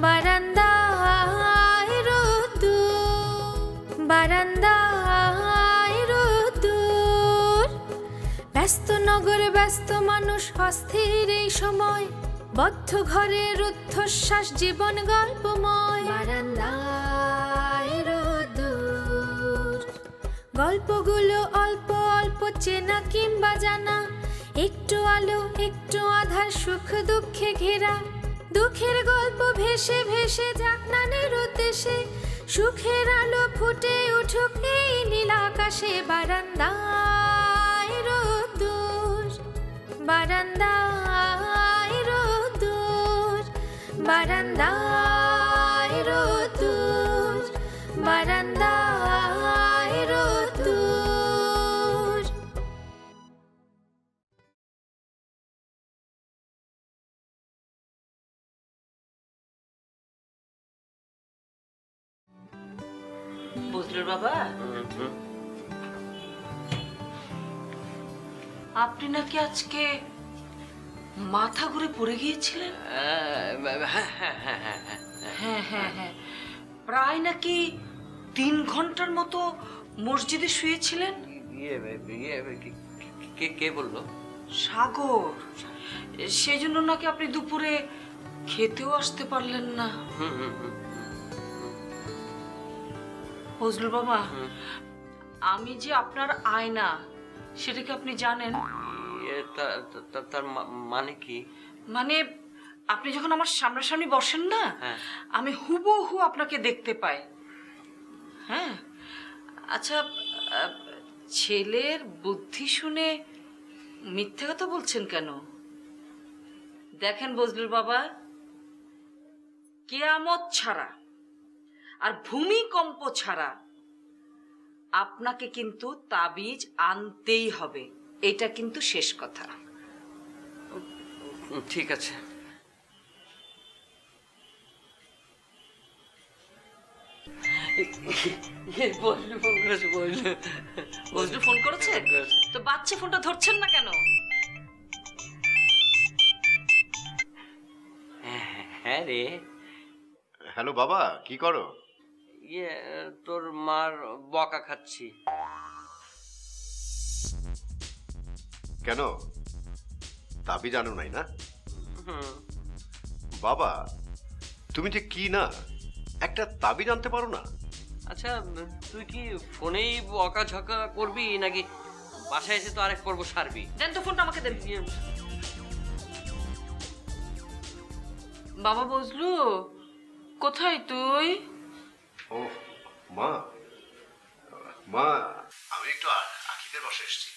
বারান্দায় রোদ্দুর, বারান্দায় রোদ্দুর। ব্যস্ত নগরে ব্যস্ত মানুষ, অস্থির এই সময়, বদ্ধ ঘরে রুদ্ধশ্বাস, জীবন গল্পময়। বারান্দায় রোদ্দুর, গল্পগুলো অল্প অল্প চেনা কিংবা জানা, একটু আলো একটু আধার, সুখ দুঃখে ঘেরা। দুঃখের গল্প ভেসে ভেসে যাক নানের উদ্দেশ্যে, সুখের আলো ফুটে উঠুক এই নীল আকাশে। বারান্দায় রোদ্দুর, বারান্দায় রোদ্দুর, বারান্দায় রোদ্দুর, বারান্দায় রোদ্দুর। বজলুর বাবা, আপনি নাকি আজকে মাথা ঘুরে পড়ে গিয়েছিলেন? হ্যাঁ হ্যাঁ হ্যাঁ, প্রায় নাকি 3 ঘন্টার মতো মসজিদে শুয়েছিলেন। কে বললো? সাগর। সেই জন্য নাকি আপনি দুপুরে খেতেও আসতে পারলেন না। ফজলুর বাবা, আমি যে আপনার আয়না, সেটা কি আপনি জানেন? তার মানে কি? মানে আপনি যখন আমার সামনাসামনি বসেন না, আমি হুবহু আপনাকে দেখতে পাই। হ্যাঁ, আচ্ছা, ছেলের বুদ্ধি শুনে মিথ্যে কথা বলছেন কেন? দেখেন বজলুর বাবা, কিয়ামত ছাড়া আর ভূমিকম্প ছাড়া আপনাকে কিন্তু তাবিজ আনতেই হবে, এটা কিন্তু শেষ কথা। ঠিক আছে। বজলু ফোন করেছে তো, বাচ্চা ফোনটা ধরছেন না কেন? হ্যাঁ রে। হ্যালো বাবা, কি করো? তোর মার বকা খাচ্ছি। কেন, তাবিজ জানো নাই না? বাবা, তুমি যে কি না একটা তাবিজ আনতে পারো না? আচ্ছা, তুই কি ফোনেই বকা ঝকা করবি নাকি বাসায় এসে তো আরেক পর্ব সারবি? দেন তো ফোনটা আমাকে, দেন। বাবা বজলু, কোথায় তুই? ও মা, মা আমি একটু আখিদের বাসায় এসেছি।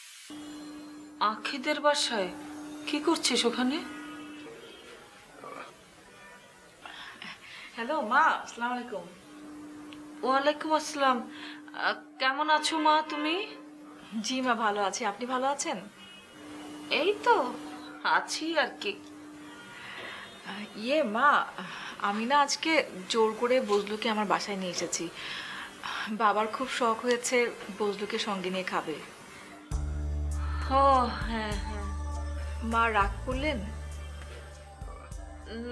আখিদের বাসায়? কি করছিস ওখানে? হ্যালো মা, আসসালামু আলাইকুম। ওয়ালাইকুম আসসালাম। কেমন আছো মা তুমি? জি মা, ভালো আছি। আপনি ভালো আছেন? এই তো আছি আর কি। ইয়ে মা, আমি না আজকে জোর করে বজলুকে আমার বাসায় নিয়ে এসেছি। বাবার খুব শখ হয়েছে বজলুকে সঙ্গে নিয়ে খাবে। ও হ্যাঁ হ্যাঁ। মা রাগ করলেন?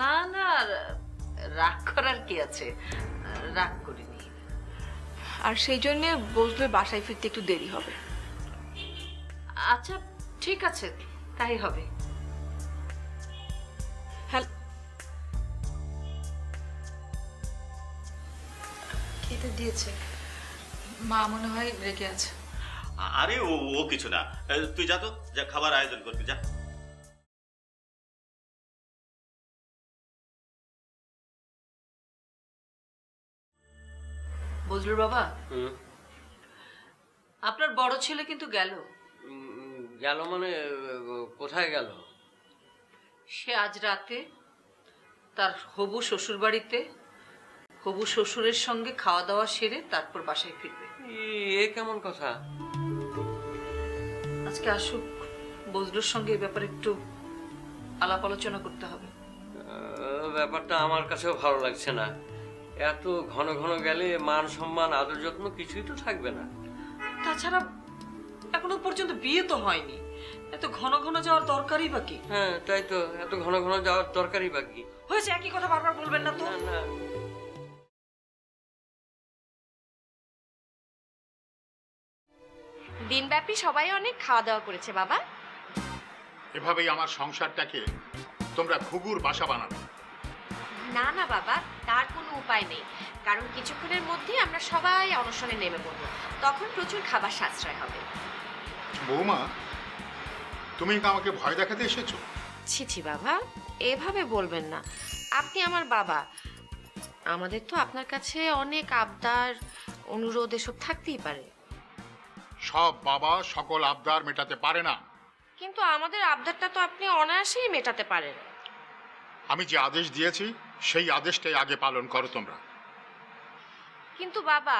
না না, রাগ করার কি আছে, রাগ করিনি। আর সেই জন্য বজলুর বাসায় ফিরতে একটু দেরি হবে। আচ্ছা ঠিক আছে, তাই হবে। খেতে দিয়েছে, মা মনে হয় রেগে আছে। আরে ও কিছু না, তুই যা তো, যা খাবার আয়োজন করবি, যা। বজলুর বাবা, আপনার বড় ছেলে কিন্তু গেল। গেল মানে কোথায় গেল? সে আজ রাতে তার হবু শ্বশুর বাড়িতে হবু শ্বশুরের সঙ্গে খাওয়া দাওয়া সেরে তারপর বাসায় ফিরবে। এ কেমন কথা? আজকে আসুক, বজলুর সঙ্গে এই ব্যাপারে একটু আলাপ আলোচনা করতে হবে। ব্যাপারটা আমার কাছেও ভালো লাগছে না। এত ঘন ঘন গেলে মান সম্মান আদর যত্ন কিছুই তো থাকবে না। তাছাড়া এখনো পর্যন্ত বিয়ে তো হয়নি, এত ঘন ঘন যাওয়ার দরকারই বা কি? হ্যাঁ তাই তো, এত ঘন ঘন যাওয়ার দরকারই বাকি। হয়েছে, একই কথা বারবার বলবেন না তো। না না, দিনব্যাপী সবাই অনেক খাওয়া দাওয়া করেছে বাবা। এভাবেই আমার সংসারটাকে তোমরা ঘুঘুর বাসা বানাবে। না না বাবা, তার কোনো উপায় নেই, কারণ কিছুক্ষণের মধ্যেই আমরা সবাই অনশনে নেমে পড়বো, তখন প্রচুর খাবার সাশ্রয় হবে। বৌমা, তুমি কি আমাকে ভয় দেখাতে এসেছো? ছি ছি বাবা, এভাবে বলবেন না, আপনি আমার বাবা। আমাদের তো আপনার কাছে অনেক আবদার, অনুরোধ এসব থাকতেই পারে। সব বাবা সকল আবদার মেটাতে পারে না। কিন্তু আমাদের আবদারটা তো আপনি অনায়াসেই মেটাতে পারেন। আমি যে আদেশ দিয়েছি সেই আদেশটাই আগে পালন করো তোমরা। কিন্তু বাবা,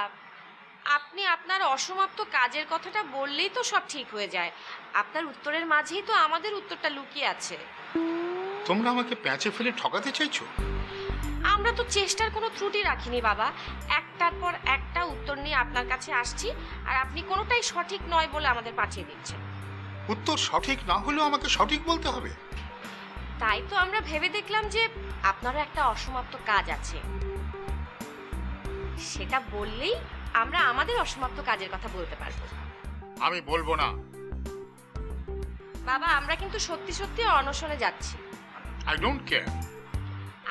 আপনি আপনার অসমাপ্ত কাজের কথাটা বললেই তো সব ঠিক হয়ে যায়। আপনার উত্তরের মাঝেই তো আমাদের উত্তরটা লুকিয়ে আছে। তোমরা আমাকে প্যাঁচে ফেলে ঠকাতে চাইছো? আমরা তো চেষ্টার কোনো ত্রুটি রাখিনি বাবা, একটার পর একটা উত্তর নিয়ে আপনার কাছে আসছি, আর আপনি কোনোটাই সঠিক নয় বলে আমাদের পাঠিয়ে দিচ্ছেন। উত্তর সঠিক না হলেও আমাকে সঠিক বলতে হবে। তাই তো আমরা ভেবে দেখলাম যে আপনারও একটা অসমাপ্ত কাজ আছে, সেটা বললেই আমরা আমাদের অসমাপ্ত কাজের কথা বলতে পারবো। আমি বলবো না। বাবা, আমরা কিন্তু সত্যি সত্যি অনশনে যাচ্ছি। I don't care.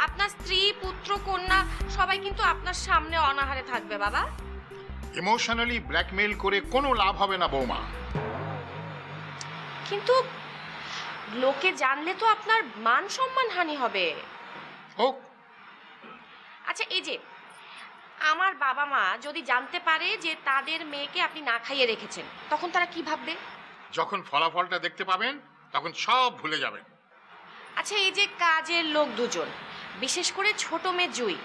আপনার স্ত্রী, পুত্র, কন্যা সবাই কিন্তু আপনার সামনে অনাহারে থাকবে বাবা। ইমোশনালি ব্ল্যাকমেইল করে কোনো লাভ হবে না বৌমা। কিন্তু লোকে জানলে তো আপনার মান সম্মান হানি হবে। হোক। আচ্ছা, এই যে আমার বাবা মা যদি জানতে পারে যে তাদের মেয়েকে আপনি না খাইয়ে রেখেছেন, তখন তারা কি ভাববে? যখন ফলাফলটা দেখতে পাবেন তখন সব ভুলে যাবেন। আচ্ছা, এই যে কাজের লোক দুজন, বিশেষ করে ছোট মেয়ে জুই,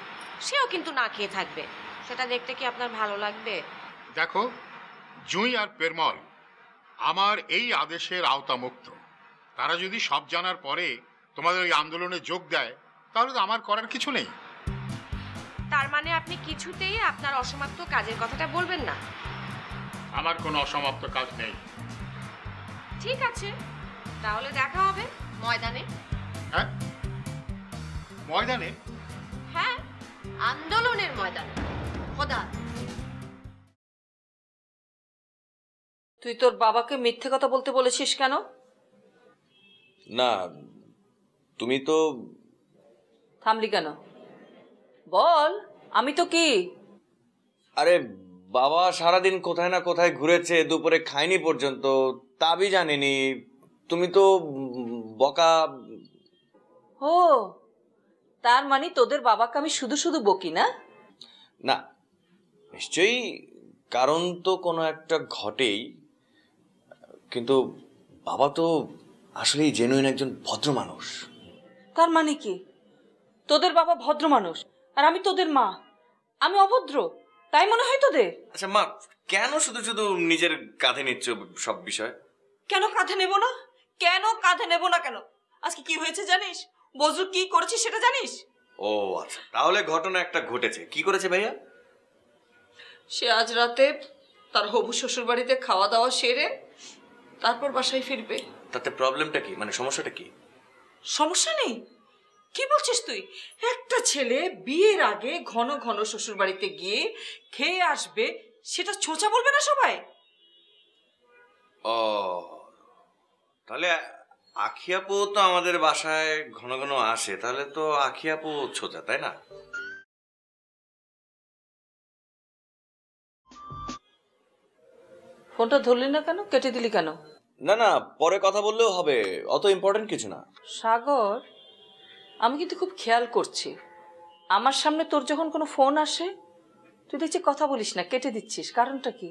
সেও কিন্তু না খেয়ে থাকবে, সেটা দেখতে কি আপনার ভালো লাগবে? দেখো, জুঁই আর পেরমল আমার এই আদেশের আওতামুক্ত। তারা যদি সব জানার পরে তোমাদের ওই আন্দোলনে যোগ দেয় তাহলে তো আমার করার কিছু নেই। তার মানে আপনি কিছুতেই আপনার অসমাপ্ত কাজের কথাটা বলবেন না? আমার কোনো অসমাপ্ত কাজ নেই। ঠিক আছে, তাহলে দেখা হবে ময়দানে। হ্যাঁ, ময়দানে? হ্যাঁ, আন্দোলনের ময়দানে। খোদা। তুই তোর বাবাকে মিথ্যে কথা বলতে বলেছিস কেন? না, তুমি তো থামলি কেন? বল। আমি তো কি? আরে বাবা সারাদিন কোথায় না কোথায় ঘুরেছে, দুপুরে খায়নি পর্যন্ত, তাবি জানিনি। তুমি তো বকা। ও, তার মানে তোদের বাবাকে আমি শুধু শুধু বকি না? না, নিশ্চয়ই কারণ তো কোনো একটা ঘটেই, কিন্তু বাবা তো আসলেই জেনুইন একজন ভদ্র মানুষ। তার মানে কি তোদের বাবা ভদ্র মানুষ আর আমি তোদের মা, আমি অভদ্র, তাই মনে হয় তোদের? আচ্ছা মা, কেন শুধু শুধু নিজের কাঁধে নিচ্ছ সব বিষয়? কেন কাঁধে নেব না? কেন কাঁধে নেব না? কেন? আজকে কি হয়েছে জানিস? বজলু কি করেছে সেটা জানিস? ও আচ্ছা, তাহলে ঘটনা একটা ঘটেছে। কি করেছে ভাইয়া? সে আজ রাতে তার হবু শ্বশুর বাড়িতে খাওয়া দাওয়া সেরে তারপর বাসায় ফিরবে। তাতে প্রবলেমটা কি, মানে সমস্যাটা কি? সমস্যা নেই। কি বলছিস তুই? একটা ছেলে বিয়ের আগে ঘন ঘন শ্বশুর বাড়িতে গিয়ে খেয়ে আসবে, সেটা ছোঁচা বলবে না সবাই? ও, তাহলে আখিয়াপু তো আমাদের বাসায় ঘন ঘন আসে, তাহলে তো আখিয়াপু ছোচা, তাই না? ফোনটা ধরলি না কেন? কেটে দিলি কেন? না না, পরে কথা বললেও হবে, অত ইম্পর্টেন্ট কিছু না। সাগর, আমি কিন্তু খুব খেয়াল করছি, আমার সামনে তোর যখন কোনো ফোন আসে তুই দেখছি কথা বলিস না, কেটে দিচ্ছিস, কারণটা কি?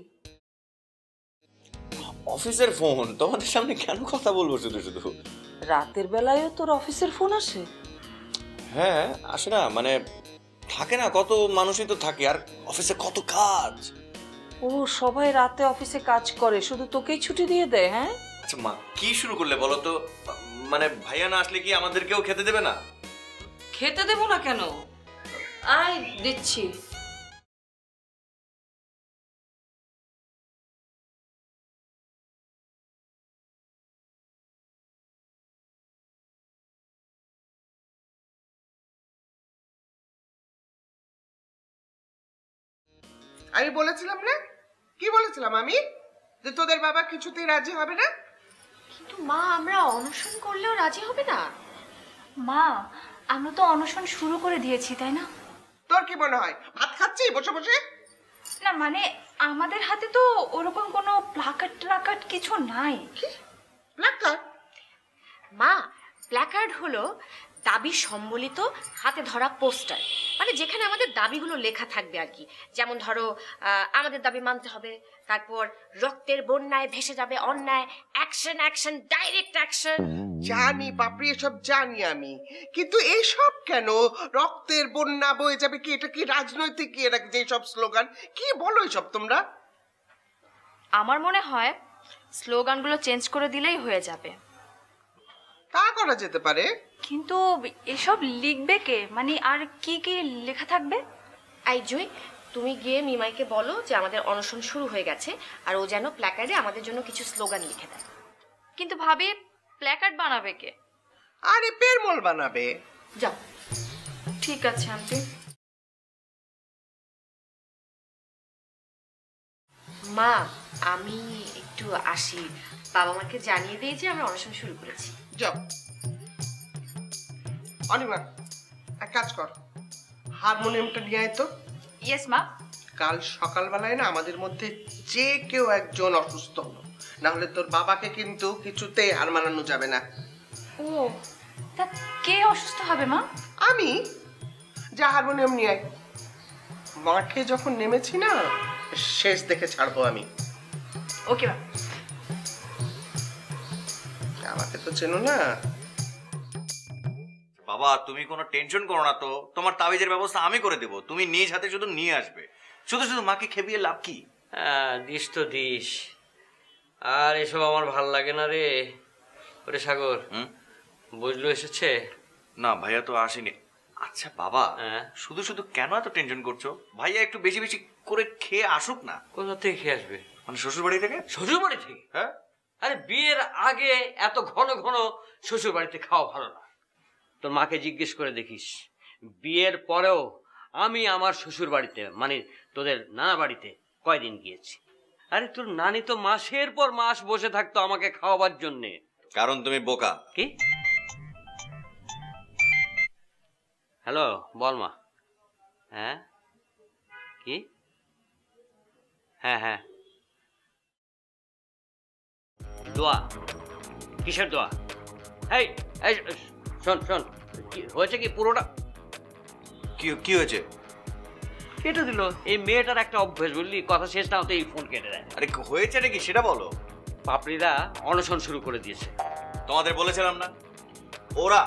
অফিসের ফোন, তোমাদের সামনে কেন কথা বলবো শুধু শুধু? রাতের বেলায়ও তোর অফিসের ফোন আসে? হ্যাঁ আসে না, মানে থাকে না, কত মানুষই তো থাকে, আর অফিসে কত কাজ। ও, সবাই রাতে অফিসে কাজ করে, শুধু তোকেই ছুটি দিয়ে দেয়? হ্যাঁ, আচ্ছা মা, কি শুরু করলে বলো তো? মানে ভাইয়া না আসলে কি আমাদেরকেও খেতে দেবে না? খেতে দেবো না কেন? আয় দিচ্ছি। আমি বলেছিলাম না, কি বলেছিলাম আমি, যে তোদের বাবা কিছুতেই রাজি হবে না। কিন্তু মা, আমরা অনশন করলেও রাজি হবে না। মা, আমরা তো অনশন শুরু করে দিয়েছি, তাই না? তোর কি মনে হয় ভাত খাচ্ছি বসে বসে? না মানে আমাদের হাতে তো ওরকম কোনো প্লাকার্ড কিছু নাই। প্লাকার্ড? মা, প্ল্যাকার্ড হলো দাবি সম্বলিত হাতে ধরা পোস্টার, মানে যেখানে আমাদের দাবিগুলো লেখা থাকবে আর কি। যেমন ধরো, আমাদের দাবি মানতে হবে, তারপর রক্তের বন্যায় ভেসে যাবে অন্যায়, অ্যাকশন অ্যাকশন ডাইরেক্ট অ্যাকশন। জানি বাপরে, এসব জানি আমি, কিন্তু এইসব কেন? রক্তের বন্যা বয়ে যাবে কি, এটা কি রাজনৈতিক কি? এটা যে সব স্লোগান কি বলো এসব তোমরা? আমার মনে হয় স্লোগানগুলো চেঞ্জ করে দিলেই হয়ে যাবে। তা করা যেতে পারে, কিন্তু এসব লিখবে কে? মানে আর কি কি লেখা থাকবে? এই জয়, তুমি গিয়ে মিমাইকে বলো যে আমাদের অনশন শুরু হয়ে গেছে, আর ও যেন প্ল্যাকার্ডে আমাদের জন্য কিছু স্লোগান লিখে দেয়। কিন্তু ভাবি, প্ল্যাকার্ড বানাবে কে? আরে পেরমল বানাবে। যাও। ঠিক আছে আন্টি। মা, আমি একটু আসি, বাবা মাকে জানিয়ে দিই যে আমরা অনশন শুরু করেছি। যাও। অনিমা, এক কাজ কর, হারমোনিয়ামটা নিয়ে আয় তো। ইয়েস মা। কাল সকালবেলায় না আমাদের মধ্যে যে কেউ একজন অসুস্থ হলো, না হলে তোর বাবাকে কিন্তু কিছুতেই হার মানানো যাবে না। ও, তা কে অসুস্থ হবে মা? আমি। যা হারমোনিয়াম নিয়ে আয়। মাঠে যখন নেমেছি না, শেষ দেখে ছাড়বো আমি। ওকে মা। আমাকে তো চেনো না। বাবা, তুমি কোনো টেনশন করো না তো, তোমার তাবিজের ব্যবস্থা আমি করে দেবো। তুমি নিজ হাতে শুধু নিয়ে আসবে, শুধু শুধু মাকে খেপিয়ে লাভ কি? হ্যাঁ, দিস তো দিস, আর এসব আমার ভাল লাগে না রে। ওরে সাগর, বুঝলো এসেছে? না, ভাইয়া তো আসেনি। আচ্ছা বাবা, শুধু শুধু কেন এত টেনশন করছো? ভাইয়া একটু বেশি বেশি করে খেয়ে আসুক না। কোথা থেকে খেয়ে আসবে? মানে শ্বশুর বাড়ি থেকে। শ্বশুর বাড়ি থেকে? হ্যাঁ। আরে বিয়ের আগে এত ঘন ঘন শ্বশুর বাড়িতে খাওয়া ভালো না। তোর মাকে জিজ্ঞেস করে দেখিস, বিয়ের পরেও আমি আমার শ্বশুর বাড়িতে, মানে তোদের নানা বাড়িতে কয়দিন গিয়েছি। আরে তোর নানি তো মাসের পর মাস বসে থাকতো আমাকে খাওয়াবার জন্যে। কারণ তুমি বোকা। কি? হ্যালো, বল মা। হ্যাঁ, কি? হ্যাঁ হ্যাঁ, দোয়া? কিসের দোয়া? এই এই শোন শোন, কি হয়েছে? কি পুরোটা কি হয়েছে? কেটে দিল। এই মেয়েটার একটা অভ্যেস, বুঝলি, কথা শেষ না হতে এই ফোন কেটে দেয়। আরে হয়েছে নাকি সেটা বলো। পাপড়িরা অনশন শুরু করে দিয়েছে। তোমাদের বলেছিলাম না, ওরা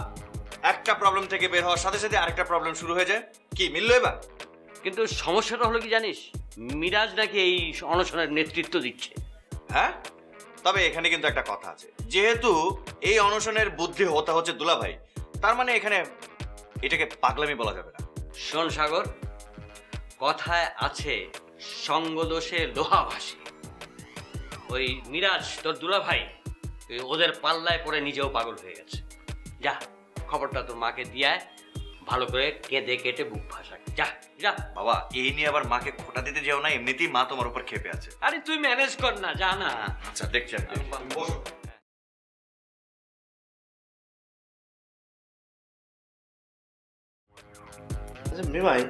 একটা প্রবলেম থেকে বের হওয়ার সাথে সাথে আরেকটা প্রবলেম শুরু হয়ে যায়। কি মিললো এবার? কিন্তু সমস্যাটা হলো কি জানিস, মিরাজ নাকি এই অনশনের নেতৃত্ব দিচ্ছে। হ্যাঁ, তবে এখানে কিন্তু একটা কথা আছে, যেহেতু এই অনশনের বুদ্ধি হতে হচ্ছে দুলাভাই, তার মানে এখানে এটাকে পাগলামি বলা যাবে না। শোন সাগর, কথায় আছে সঙ্গ দোষে লোহা ভাসে। ওই মিরাজ তোর দুলাভাই ওদের পাল্লায় পড়ে নিজেও পাগল হয়ে গেছে। যা, খবরটা তোর মাকে দিয়ে ভালো করে কেঁদে কেটে বুক ভাসাক। যা যা। বাবা, এই নিয়ে আবার মাকে খোটা দিতে যাও না, এমনিতেই মা তোমার উপর ক্ষেপে আছে। আরে তুই ম্যানেজ কর না, যা না। আচ্ছা দেখছি। বসো। আচ্ছা মিমাই,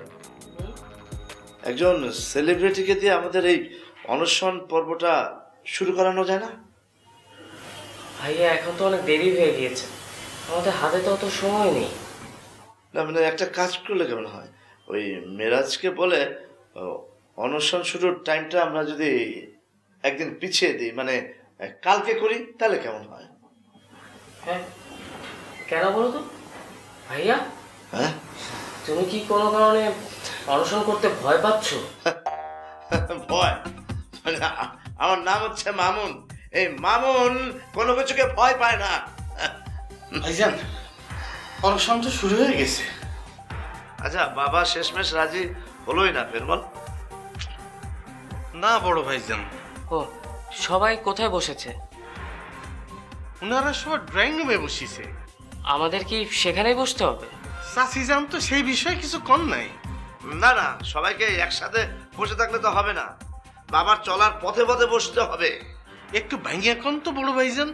একজন সেলিব্রিটিকে দিয়ে আমাদের এই অনশন পর্বটা শুরু করানো যায় না? ভাইয়া, এখন তো অনেক দেরি হয়ে গিয়েছে, আমাদের হাতে তো অত সময় নেই। না মানে একটা কাজ করলে কেমন হয়, ওই মেরাজকে বলে অনশন শুরুর টাইমটা আমরা যদি একদিন পিছিয়ে দিই, মানে কালকে করি, তাহলে কেমন হয়? হ্যাঁ, কেন বলো তো ভাইয়া? হ্যাঁ, তুমি কি কোনো কারণে অনশন করতে ভয় পাচ্ছ? ভয়? মানে আমার নাম হচ্ছে মামুন, এই মামুন কোনো কিছুকে ভয় পায় না। ভাইজান, অনশন তো শুরু হয়ে গেছে। আচ্ছা বাবা শেষমেশ রাজি হলোই না, ফেরবল? না বড় ভাইজান। ও, সবাই কোথায় বসেছে? ওনারা সবাই ড্রয়িং রুমে বসিছে। আমাদের কি সেখানেই বসতে হবে? চাচিজান তো সেই বিষয়ে কিছু কম নাই। না না, সবাইকে একসাথে বসে থাকলে তো হবে না, বাবার চলার পথে পথে বসতে হবে। একটু ভাঙিয়ে কোন তো বড় ভাইজান।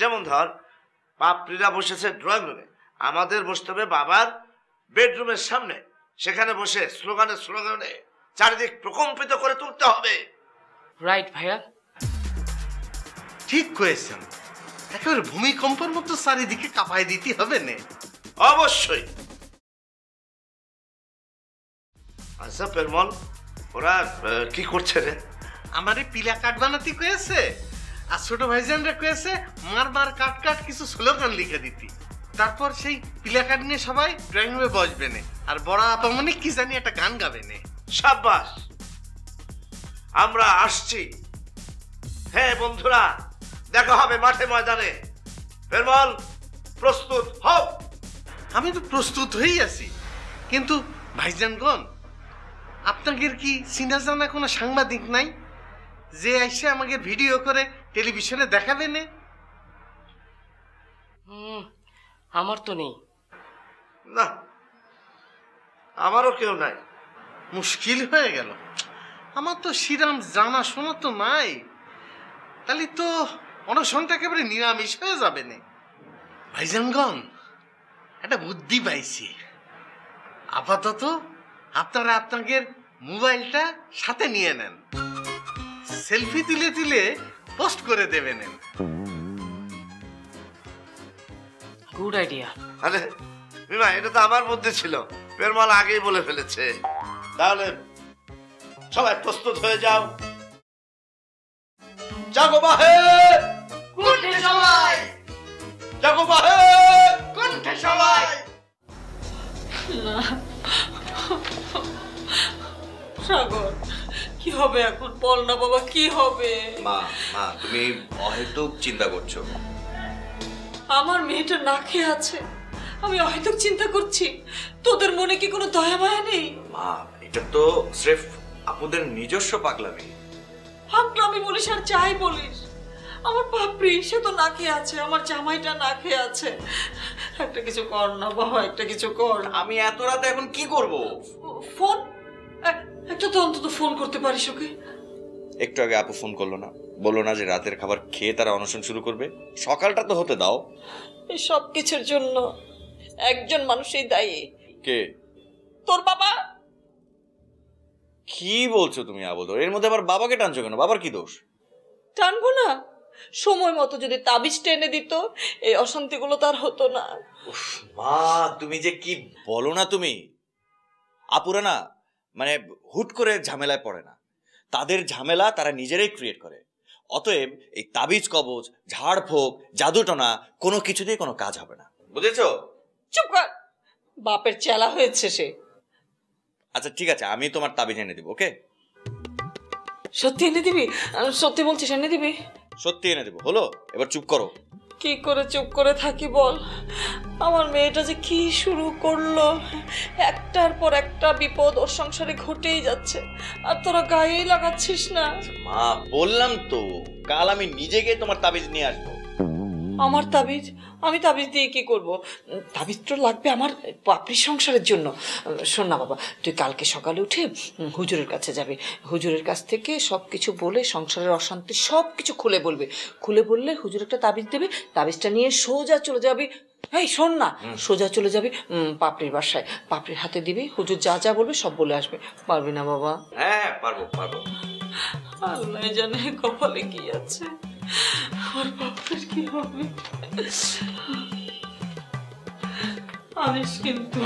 যেমন ধর, পাপড়িরা বসেছে ড্রয়িং রুমে, আমাদের বসতে হবে বাবার বেডরুমের সামনে। সেখানে বসে স্লোগানে স্লোগানে চারিদিক প্রকম্পিত করে তুলতে হবে। রাইট ভাইয়া, ঠিক কয়েছেন, একেবারে ভূমিকম্পের মতো চারিদিকে কাঁপায় দিতে হবে না। অবশ্যই। আচ্ছা পেরমল, ওরা কি করছে রে? আমারে পিলা কাঠ বানাতে কয়েছে, আর ছোট ভাইজানরা কয়েছে মার মার কাট কাট কিছু স্লোগান লিখে দিতি। তারপর সেই পিলা কাঠ নিয়ে সবাই ড্রয়িং রুমে বসবে না, আর বড় আপামনি কি জানি একটা গান গাবে না। সাব্বাস, আমরা আসছি। হ্যাঁ বন্ধুরা, দেখা হবে মাঠে ময়দানে। পেরমল, প্রস্তুত হও। আমি তো প্রস্তুত হয়েই আছি, কিন্তু ভাইজানগণ, আপনাদের কি চিনা জানা কোনো সাংবাদিক নাই যে এসে আমাকে ভিডিও করে টেলিভিশনে দেখাবে না? আমার তো নেই। না, আমারও কেউ নাই। মুশকিল হয়ে গেল, আমার তো শিরাম জানা শোনা তো নাই। তাহলে তো অনশনটা একেবারে নিরামিষ হয়ে যাবে না। ভাইজানগণ, একটা বুদ্ধি পাইছি। আপাতত আপনারা আপনাদের মোবাইলটা সাথে নিয়ে নেন, সেলফি তুলে তুলে পোস্ট করে দেবেন। Good idea. আরে বিমা, এটা তো আমার মধ্যে ছিল, পেরমল আগেই বলে ফেলেছে। তাহলে সবাই প্রস্তুত হয়ে যাও। জাগো বাহে কোনটা সবাই, জাগো বাহে কোনটা সবাই। না সাগর, কি হবে এখন? বল না বাবা, কি হবে? মা মা তুমি অহেতুক চিন্তা করছো। আমার মেয়েটা না খেয়ে আছে, আমি অহেতুক চিন্তা করছি। তোদের মনে কি কোনো দয়া মায়া নেই? মা, এটা তো স্রেফ আপুদের নিজস্ব পাগলামি। পাগলামি বলিস আর যাই বলিস, আমার পাপড়ি সে তো না খেয়ে আছে, আমার জামাইটা না খেয়ে আছে। একটা কিছু কর না বাবা, একটা কিছু কর। আমি এত রাতে এখন কি করব? ফোন, একটা তো অন্তত ফোন করতে পারিস ওকে। একটু আগে আপু ফোন করলো না, বললো না যে রাতের খাবার খেয়ে তারা অনশন শুরু করবে। সকালটা তো হতে দাও। এই সব কিছুর জন্য একজন মানুষই দায়ী। কে? তোর বাবা। কি বলছো তুমি আবুল? এর মধ্যে আবার বাবাকে টানছো কেন? বাবার কি দোষ? টানবো না, সময় মতো যদি তাবিজ টেনে দিত এই অশান্তিগুলো তার হতো না। মা, তুমি যে কি বলো না তুমি। আপুরা না মানে হুট করে ঝামেলায় পড়ে না, তাদের ঝামেলা তারা নিজেরাই ক্রিয়েট করে। অতএব এই তাবিজ কবজ, ঝাড়ফোঁক, জাদুটনা কোনো কিছুতেই কোনো কাজ হবে না, বুঝেছো? চুপ কর, বাপের চেলা হয়েছে সে। আচ্ছা ঠিক আছে, আমি তোমার তাবিজ এনে দিব। ওকে? সত্যি এনে দিবি? সত্যি বলছিস এনে দিবি? সত্যি এনে দেবো। হলো, এবার চুপ করো। কি করে চুপ করে থাকি বল? আমার মেয়েটা যে কি শুরু করলো, একটার পর একটা বিপদ ওর সংসারে ঘটেই যাচ্ছে, আর তোরা গায়েই লাগাচ্ছিস না। মা বললাম তো, কাল আমি নিজে গিয়ে তোমার তাবিজ নিয়ে আসবো। আমার তাবিজ? আমি তাবিজ দিয়ে কি করব? তাবিজ তো লাগবে আমার পাপড়ির সংসারের জন্য। শোন না বাবা, তুই কালকে সকালে উঠে হুজুরের কাছে যাবে, হুজুরের কাছ থেকে সব কিছু বলে সংসারের অশান্তি সব কিছু খুলে বলবে। খুলে বললে হুজুর একটা তাবিজ দেবে, তাবিজটা নিয়ে সোজা চলে যাবি। এই শোন না, সোজা চলে যাবি পাপড়ির বাসায়, পাপড়ির হাতে দিবি, হুজুর যা যা বলবে সব বলে আসবে। পারবি না বাবা? হ্যাঁ পারবো পারবো। আল্লাহ জানে কপালে কি আছে, আমার বাপের কি হবে। আনিস কিন্তু।